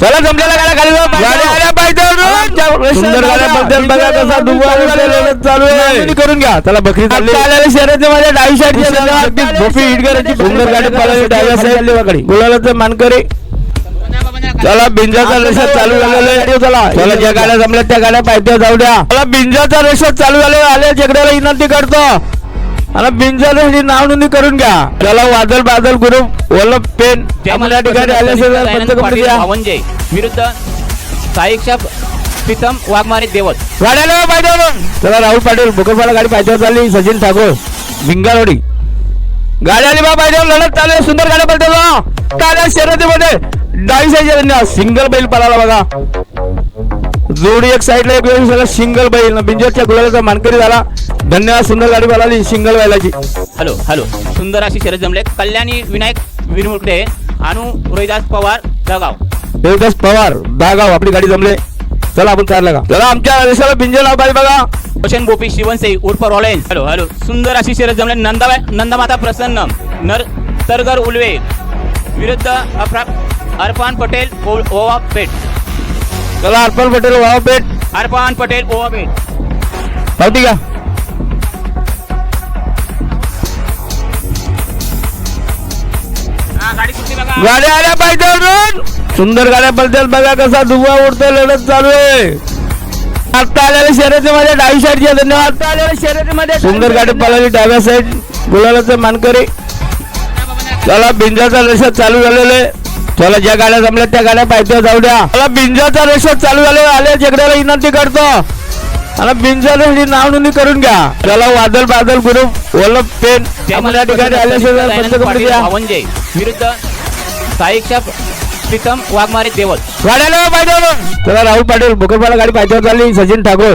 चला जमलेला गाड्या पाहिजे सुंदर गाड्या बद्दल बघा कसा दुबार चालू आहे करून घ्या. चला बकरी चालली आलेल्या शर्यतीमध्ये डावी साईडची भोपी हिटकरांची सुंदर गाडी पळाली डाव्या साईडला गुलालाचं मानकरी. चला बिंजाचा रेषा चालू झालेला आहे. चला ज्या गाड्या जमल्या त्या गाड्या पाहिजे जाऊ द्या. चला बिंजाचा रेषा चालू झालेला आल्या जगड्याला विनंती करतो आणि बिंजाची नाव नोंदणी करून घ्या. त्याला वादल बादल ग्रुप वल्लभ पेन या ठिकाणी आल्याचे विरुद्ध साईक्षा प्रीतम वाघमारे देवत गाड्याला पाहिजे. चला राहुल पाटील भोकरपाडा गाडी पाहिजे चालली. सचिन ठाकूर भिंगारोडी गाडी आली बा पाहिजे. लढत चालू सुंदर गाड्या पडते काल्या शर्यतीमध्ये डावी साईड सिंगल बैल पळाला बघा. जोडी एक साईडला एक वेळ सिंगल बैल बिंजरच्या गुलालाचा मानकरी झाला. धन्यवाद. सुंदर गाडी पळाली सिंगल बैलाची. हॅलो हॅलो सुंदर अशी शर्यत जमले. कल्याणी विनायक विरमुर्डे अनु रोहिदास पवार दगाव देवदास पवार दागाव आपली गाडी जमले. चला आपण चारला का. चला आमच्या देशाला बिंजर नाव पाहिजे बघा. रोशन गोपी शिवनसे उर्फ ऑरेंज. हॅलो हॅलो सुंदर अशी शर्यत जमले. नंदमाता प्रसन्न नर तरगर उलवे विरुद्ध अरफान पटेल ओवा पेठ. चला अर्पण पटेल वावा पेठ. अरफान पटेल ओवा पेठ पावती का. गाड्या आल्या पाहिजे. सुंदर गाड्या बद्दल बघा कसा दुवा उडतो लढत चालू आहे. आता आलेल्या शर्यतीमध्ये डावी साईडची धन्यवाद. आता आलेल्या शर्यतीमध्ये सुंदर गाडी पळाली डाव्या साईड गुलालाचं मानकरी. चला बिंजाचा रेषा चालू झालेले. चला ज्या गाड्या जमल्या त्या गाड्या पाहिजे जाऊ द्या. चला बिंजाचा रेषा चालू झालेला आल्या जगड्याला विनंती करतो आणि बिंजाची नाव नोंदणी करून घ्या. त्याला वादल बादल ग्रुप वल्लभ पेन या ठिकाणी आल्याचे विरुद्ध साईक्षा प्रीतम वाघमारे देवत गाड्याला पाहिजे. चला राहुल पाटील भोकरपाडा गाडी पाहिजे चालली. सचिन ठाकूर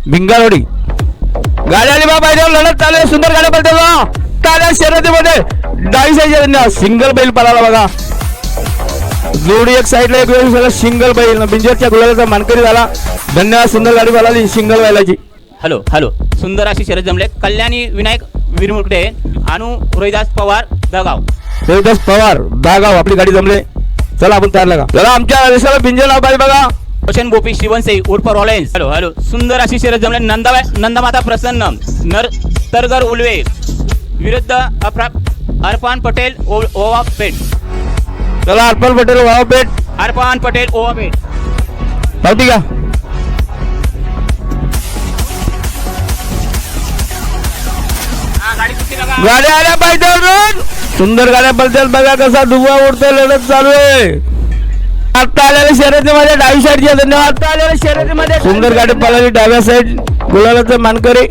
भिंगारोडी गाडी आली बा पाहिजे. लढत चालू आहे सुंदर गाड्या पडते काल्या शर्यतीमध्ये डावी साईड सिंगल बैल पळाला बघा. जोडी एक साईडला एक वेळ सिंगल बैल बिंजरच्या गुलालाचा मानकरी झाला. धन्यवाद. सुंदर गाडी पळाली सिंगल बैलाची. हॅलो हॅलो सुंदर अशी शर्यत जमले. कल्याणी विनायक विरमुर्डे अनु रोहिदास पवार दगाव देवदास पवार दागाव आपली गाडी जमले. चला आपण चारला का. चला आमच्या देशाला बिंजर नाव पाहिजे बघा. रोशन गोपी शिवनसे उर्फ ऑरेंज. हॅलो हॅलो सुंदर अशी शर्यत जमले. नंदमाता प्रसन्न नर तरगर उलवे विरुद्ध अरफान पटेल ओवा पेठ. चला अर्पण पटेल वावा पेठ. अरफान पटेल ओवा पेठ पावती का. गाड्या आल्या पाहिजे. सुंदर गाड्या बद्दल बघा कसा दुवा उडतो लढत चालू आहे. आता आलेल्या शर्यतीमध्ये डावी साईडची धन्यवाद. आता आलेल्या शर्यतीमध्ये सुंदर गाडी पळाली डाव्या साईड गुलालाचं मानकरी.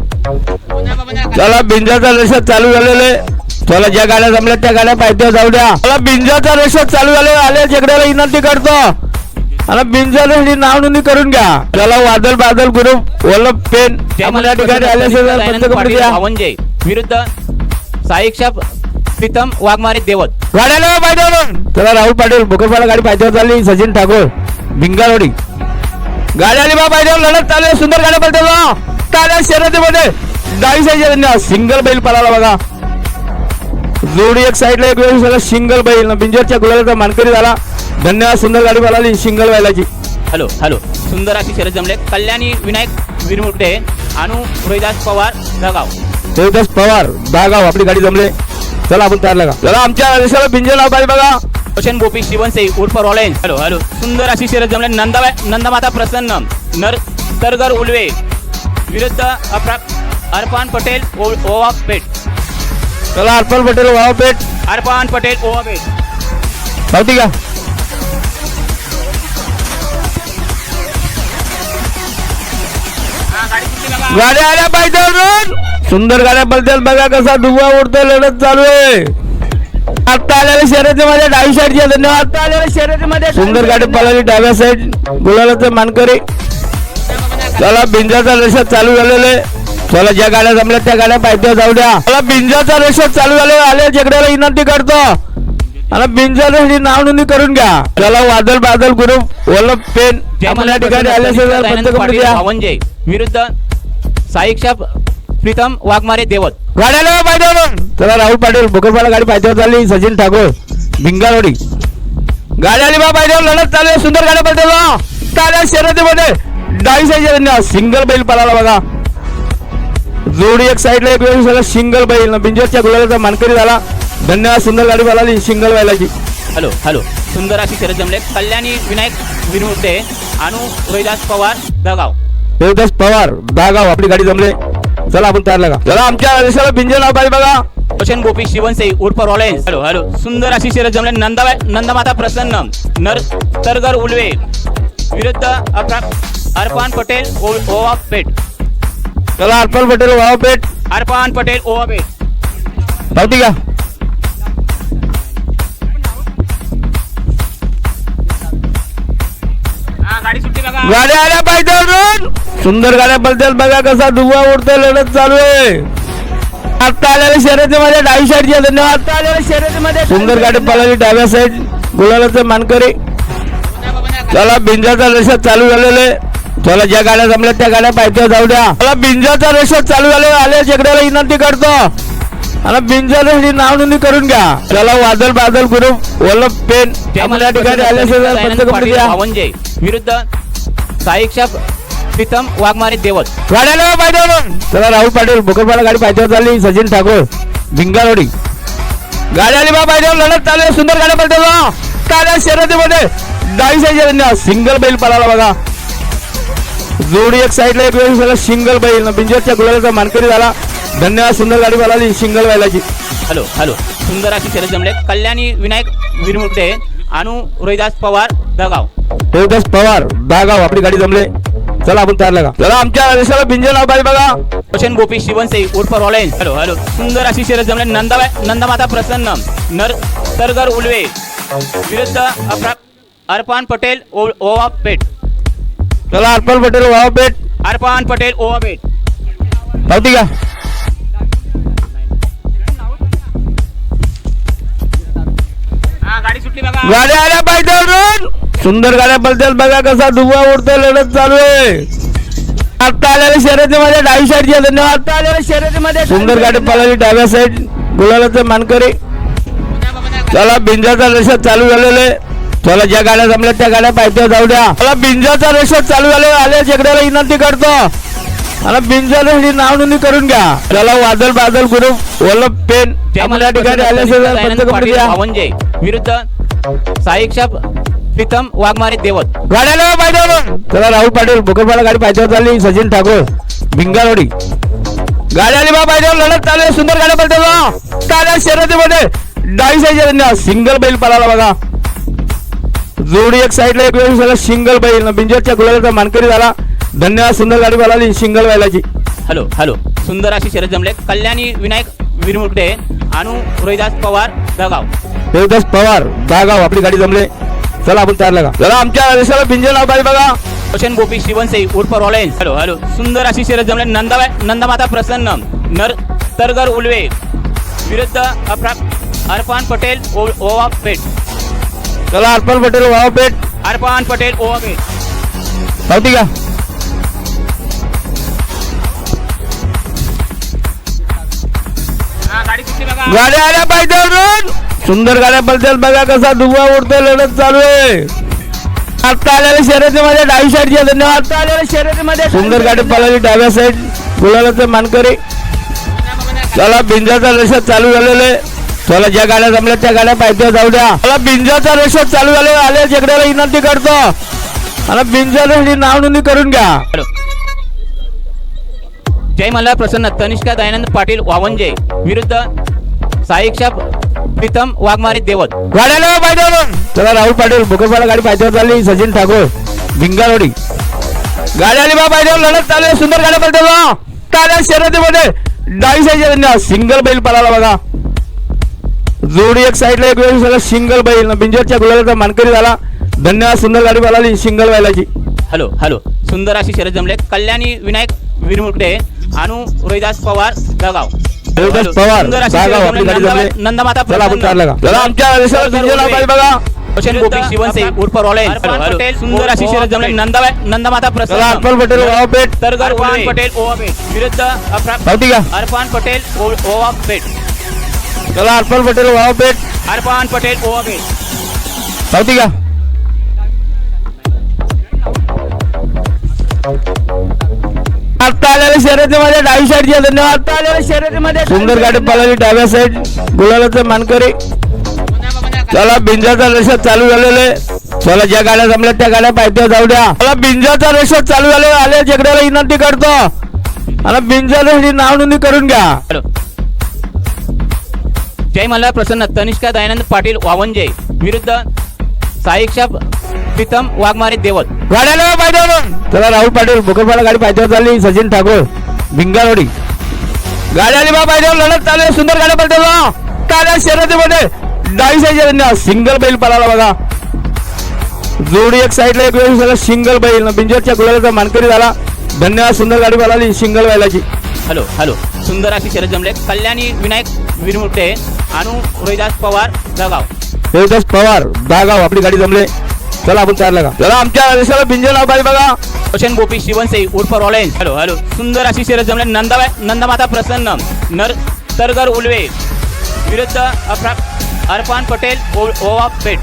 चला बिंजाचा रेषा चालू झालेले. चला ज्या गाड्या जमल्या त्या गाड्या पाहिजे जाऊ द्या. चला बिंजाचा रेषा चालू झालेला आल्या जगड्याला विनंती करतो आणि बिंजाची नाव नोंदणी करून घ्या. त्याला वादल बादल ग्रुप वल्लभ पेन या ठिकाणी आल्याचे विरुद्ध साईक्षा प्रीतम वाघमारे देवत गाड्याला पाहिजे. चला राहुल पाटील भोकरपाडा गाडी पाहिजे चालली. सचिन ठाकूर भिंगारोडी गाडी आली बा पाहिजे. लढत चालू आहे सुंदर गाड्या पडते काल्या शर्यतीमध्ये डावी साईड सिंगल बैल पळाला बघा. जोडी एक साईडला एक वेळ सिंगल बैल बिंजरच्या गुलालाचा मानकरी झाला. धन्यवाद. सुंदर गाडी पळाली सिंगल बैलाची. हॅलो हॅलो सुंदर अशी शर्यत जमले. कल्याणी विनायक विरमुर्डे अनु रोहिदास पवार दगाव देवदास पवार दागाव आपली गाडी जमले. चला आपण चारला का. चला आमच्या देशाला बिंजर नाव पाहिजे बघा. रोशन गोपी शिवनसे उर्फ ऑरेंज. हॅलो हॅलो सुंदर अशी शर्यत जमले. नंदमाता प्रसन्न नर तरगर उलवे विरुद्ध अरफान पटेल ओवा पेठ. चला अर्पण पटेल वावा पेठ. अरफान पटेल ओवा पेठ पावती का. गाड्या आल्या पाहिजे. सुंदर गाड्या बद्दल बघा कसा दुवा उडतो लढत चालू आहे. आता आलेल्या शर्यतीमध्ये डावी साईडची धन्यवाद. आता आलेल्या शर्यतीमध्ये सुंदर गाडी पळाली डाव्या साईड गुलालाचं मानकरी. चला बिंजाचा रेषा चालू झालेले. चला ज्या गाड्या जमल्या त्या गाड्या पाहिजे जाऊ द्या. चला बिंजाचा रेषा चालू झालेला आल्या जगड्याला विनंती करतो आणि बिंजाची नाव नोंदणी करून घ्या. त्याला वादल बादल ग्रुप वल्लभ पेन या ठिकाणी आल्याचे विरुद्ध साईक्षा प्रीतम वाघमारे देवत गाड्याला पाहिजे. चला राहुल पाटील भोकरपाडा गाडी पाहिजे चालली. सचिन ठाकूर भिंगारोडी गाडी आली बा पाहिजे लढत चालू आहे सुंदर गाड्या पडते बा ताल्या शर्यतीमध्ये डावी साईड सिंगल बैल पळाला बघा जोडी एक साईडला एक वेळ सगळं सिंगल बैल बिंजरच्या गुलाबाचा मानकरी झाला धन्यवाद सुंदर गाडी पळाली सिंगल बैलाची हॅलो हॅलो सुंदर अशी शर्यत जमले कल्याणी विनायक विनुते अनु रोहिदास पवार दगाव देवदास पवार दागाव आपली गाडी जमले चला आपण तयार लागा चला आमच्या देशाला बिंजर नाव पाहिजे बघा रोशन गोपी शिवनसे उर्फ रॉलेन्स हॅलो हॅलो सुंदर अशी शर्यत जमले नंदमाता प्रसन्न नर तरगर उलवे विरुद्ध अर्पण पटेल ओवा पेठ चला अर्पण पटेल वावपेठ अर्पण पटेल ओवा पेठ पावती का गाडी सुट्टी बघा गाड्या आल्या पाहिजे सुंदर गाड्या बद्दल बघा कसा दुवा उडते लढत चालू आहे आता आलेल्या शर्यतीमध्ये डावी साईड धन्यवाद आता आलेल्या शर्यतीमध्ये सुंदर गाडी पळाली डाव्या साईड गुलालाचं मानकरी चला बिंजाचा रेषा चालू झालेले चला ज्या गाड्या जमल्या त्या गाड्या पाहिजे जाऊ द्या चला बिंजाचा रेषा चालू झाले आल्या शेकड्याला विनंती करतो आणि बिंजाची नाव नोंदणी करून घ्या चला वादल बादल ग्रुप वल्लभ पेन या ठिकाणी आल्याशिवाय विरुद्ध साईक्षा प्रीतम वाघमारे देवत गाड्याला पाहिजे चला राहुल पाटील भोकरपाडा गाडी पाहिजे चालली सचिन ठाकूर भिंगारोडी गाडी आली बा पाहिजे लढत चालू सुंदर गाड्या पाहिजे बा ताल्या शर्यतीमध्ये डावी साईड सिंगल बैल पळाला बघा जोडी एक साईडला एक वेळ सगळं सिंगल बैल बिंजरच्या गुलाबाचा मानकरी झाला धन्यवाद सुंदर गाडी पळाली सिंगल बैलाची हॅलो हॅलो सुंदर अशी शर्यत जमले कल्याणी विनायक विरमुटे अनु रोहिदास पवार दगाव देवदास पवार दागाव आपली गाडी जमले चला आपण तयार लागा चला आमच्या देशाला बिंजर नाव पाहिजे बघा रोशन गोपी शिवनसे उर्फ रॉलेन्स हॅलो हॅलो सुंदर अशी शर्यत जमले नंदमाता प्रसन्न नर तरगर उलवे विरुद्ध अर्पण पटेल ओवा पेठ चला अर्पण पटेल वावपेठ अर्पण पटेल ओवा पेठ पावती का गाडी सुटली बघा गाड्या आल्या पाहिजे सुंदर गाड्या बद्दल बघा कसा दुवा उडते लढत चालू आहे आता आलेल्या शर्यतीमध्ये डावी साईड धन्यवाद आता आलेल्या शर्यतीमध्ये सुंदर गाडी पळाली डाव्या साईड गुलालाचं मानकरी चला बिंजाचा रेषा चालू झालेले चला ज्या गाड्या जमल्या त्या गाड्या पाहिजे जाऊ द्या चला बिंजाचा रेषा चालू झाले आल्या शेकड्याला विनंती करतो आणि बिंजाची नाव नोंदणी करून घ्या चला वादल बादल ग्रुप वल्लभ पेन या ठिकाणी आल्याशिवाय विरुद्ध साईक्षा प्रीतम वाघमारे देवत गाड्याला पाहिजे चला राहुल पाटील भोकरपाडा गाडी पाहिजे चालली सचिन ठाकूर भिंगारोडी गाडी आली बा पाहिजे लढत चालू सुंदर गाड्या पडते बा ताल्या शर्यतीमध्ये डावी साईड सिंगल बैल पळाला बघा जोडी एक साईडला एक वेळ सगळं सिंगल बैल बिंजरच्या गुलाबाचा मानकरी झाला धन्यवाद सुंदर गाडी पळाली सिंगल बैलाची हॅलो हॅलो सुंदर अशी शर्यत जमले कल्याणी विनायक विरमुटे अनु रोहिदास पवार दगाव देवदास पवार दागाव आपली गाडी जमले चला आपण तयार लागा चला आमच्या देशाला बिंजर नाव पाहिजे बघा रोशन गोपी शिवनसे उर्फ रॉलेन्स हॅलो हॅलो सुंदर अशी शर्यत जमले नंदमाता प्रसन्न नर तरगर उलवे विरुद्ध अर्पण पटेल ओवा पेठ चला अर्पण पटेल वावपेठ अर्पण पटेल ओवा पेठ पावती का गाडी सुटली बघा गाड्या आल्या पाहिजे सुंदर गाड्या बद्दल बघा कसा दुवा उडते लढत चालू आहे आता आलेल्या शर्यतीमध्ये डावी साईड धन्यवाद आता आलेल्या शर्यतीमध्ये सुंदर गाडी पळाली डाव्या साईड गुलालाचं मानकरी चला बिंजाचा रेषा चालू झालेले चला ज्या गाड्या जमल्या त्या गाड्या पाहिजे जाऊ द्या चला बिंजाचा रेषा चालू झाले आल्या शेकड्याला विनंती करतो आणि बिंजाची नाव नोंदणी करून घ्या जय मल्हार प्रसन्न तनिष्का दयानंद पाटील वावंजे विरुद्ध साईक्षा प्रीतम वाघमारे देवत गाड्याला पाहिजे चला राहुल पाटील भोकरपाडा गाडी पाहिजे चालली सचिन ठाकूर भिंगारोडी गाडी आली बा पाहिजे लढत चालू सुंदर गाड्या पाहिजे बा ताल्या शर्यतीमध्ये डावी साईड सिंगल बैल पळाला बघा जोडी एक साईडला एक वेळ सगळं सिंगल बैल बिंजरच्या गुलाबाचा मानकरी झाला धन्यवाद सुंदर गाडी पळाली सिंगल बैलाची हॅलो हॅलो सुंदर अशी शर्यत जमले कल्याणी विनायक विरमुटे अनु रोहिदास पवार दगाव देवदास पवार दागाव आपली गाडी जमले नंदमाता चला आपण तयार लागा चला आमच्या देशाला बिंजर नाव पाहिजे बघा रोशन गोपी शिवनसे उर्फ रॉलेन्स पटेल सुंदर अशी शर्यत जमले नंदमाता चला प्रसन्न अर्पण पटेल वावपेठ तरगर अर्पण पटेल ओवा पेठ विरुद्ध पावती का अर्पण पटेल ओवा पेठ चला अर्पण पटेल वावपेठ अर्पण पटेल ओवा पेठ पावती घ्या. आता आलेल्या शर्यतीमध्ये डावी साईडची धन्यवाद. आता आलेल्या शर्यतीमध्ये सुंदर गाडी पळाली डाव्या साईड गुलालाचं मानकरी. चला बिंजाचा रेषा चालू झालेले. चला ज्या गाड्या जमल्या त्या गाड्या पाहिजे जाऊ द्या. चला बिंजाचा रेषा चालू झाले. आले जगड्याला विनंती करतो आणि बिंजासाठी नाव नोंदणी करून घ्या. हॅलो. जय मल्हार प्रसन्न तनिष्का दयानंद पाटील वावंजे विरुद्ध साईक्षा प्रीतम वाघमारे देवल. गाड्याला पाहिजे. चला राहुल पाटील भोकरपाडा गाडी पाहिजे चालली. सचिन ठाकूर भिंगारोडी गाडी आली बा पाहिजे. लढत चालू आहे. सुंदर गाड्या पडते आल्या शर्यतीमध्ये डावी साईड सिंगल बैल पळाला बघा. जोडी एक साईडला एक वेळ झाला. सिंगल बैल बिंजरच्या गुलालाचा मानकरी झाला. धन्यवाद. सुंदर गाडी पळाली सिंगल बैलाची. Hello hello. सुंदर अशी शर्यत जमले. कल्याणी विनायक विरमुटे अनु रोहिदास पवार जळगाव. रोहिदास पवार दागाव आपली गाडी जमले. चला आपण चारला का. चला आमच्या देशाला बिंजर नाव पाहिजे बघा. रोशन गोपी शिवनसे उर्फ ऑरेंज. Hello hello. सुंदर अशी शर्यत जमले. नंदमाता प्रसन्न तरगर उलवे विरुद्ध अर्फान पटेल ओवा पेठ.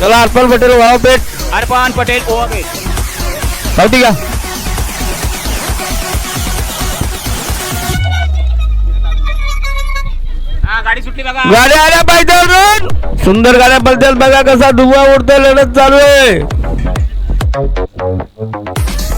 चला अर्पण पटेल वाव पेठ. अर्फान पटेल ओवा पेठ. पावती घ्या. हा गाडी सुटली बघा. गाड्या आल्या पाहिजे. सुंदर गाड्या पडतात बघा. कसा डुबा उडतोय. लढत चालू आहे.